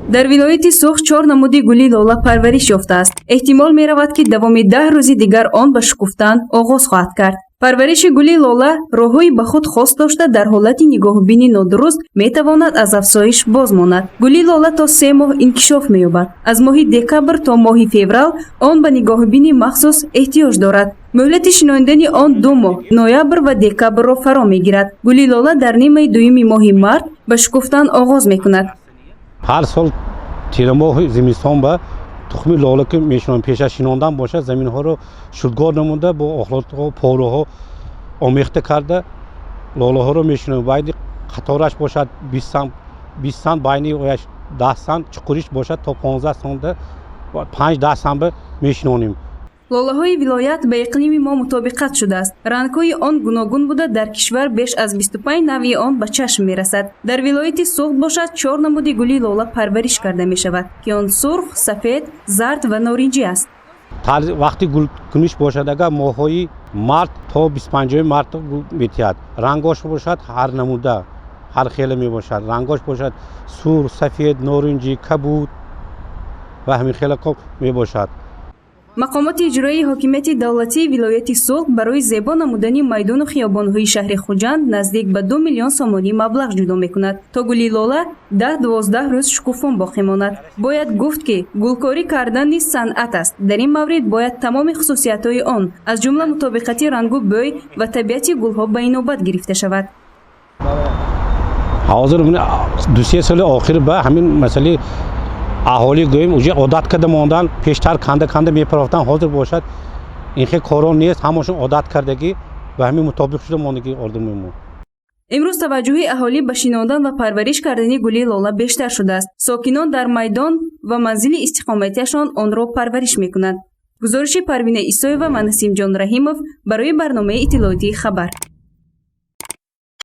дар вилояти Суғ 4 намуди гули лола парвариш ёфтааст. Эҳтимол меравад, ки давоми 10 рӯзи дигар он ба шукуфтан оғоз хоҳад кард. парвариши гули лола роҳҳои ба худ хос дошта дар ҳолати нигоҳубини нодуруст метавонад аз афзоиш боз монад. гули лола то 3 моҳ инкишоф меёбад. аз моҳи декабр то моҳи феврал он ба нигоҳубини махсус эҳтиёҷ дорад. муҳлати шиноидани он 2 моҳ ноябр ва декабрро фаро мегирад. гули лола дар нимаи дуюми моҳи март ба шукуфтан оғоз мекунад. ҳар сол тирамоҳи зимистон ба тухми лола ки мешунам пеш аз шинондан бошад заминҳоро шудгор намуда бо охлотҳо поруҳо омехта карда лолаҳоро мешунам. байди қатораш бошад 20 сант, байни ояш 10 сант, чуқуриш бошад то 15 сант, 5-10 сант мешунонем. лолаҳои вилоят ба иқлими мо мутобиқат шудааст. рангҳои он гуногун буда дар кишвар беш аз 25 навъи он ба чашм мерасад. дар вилояти Суғд бошад 4 намуди гули лола парвариш карда мешавад, ки он сурх, сафед, зард ва норинҷӣ аст. вақти гулкуниш бошад, агар моҳҳои март то 25 март гул метиҳад. рангош бошад ҳар намуда, ҳар хеле мебошад. рангош бошад сурх, сафед, норинҷӣ, кабуд ва ҳамин хеле коп мебошад. мақомоти иҷроии ҳокимияти давлатии вилояти Суғд барои зебо намудани майдону хиёбонҳои шаҳри Хуҷанд наздик ба 2 миллион сомонӣ маблағ ҷудо мекунад, то гули лола 10-12 рӯз шукуфон боқӣ монад. бояд гуфт, ки гулкорӣ кардан низ санъат аст. дар ин маврид бояд тамоми хусусиятҳои он, аз ҷумла мутобиқати рангу бӯй ва табиати гулҳо ба инобат гирифта шавад. ҳозир 2-3 соли охир ба ҳамин масъалаи аҳолӣ гӯем уҷа одат карда мондан, пештар канда мепарафтан. ҳозир бошад ин хел корон нест, ҳамашон одат кардагӣ ба ҳамин мутобиқ шуда мондагӣ орзумои мо. имрӯз таваҷҷӯҳи аҳолӣ ба шинодан ва парвариш кардани гули лола бештар шудааст. сокинон дар майдон ва манзили истиқоматиашон онро парвариш мекунанд. гузориши Парвина Исоева ва Насимҷон Раҳимов барои барномаи иттилоотии Хабар.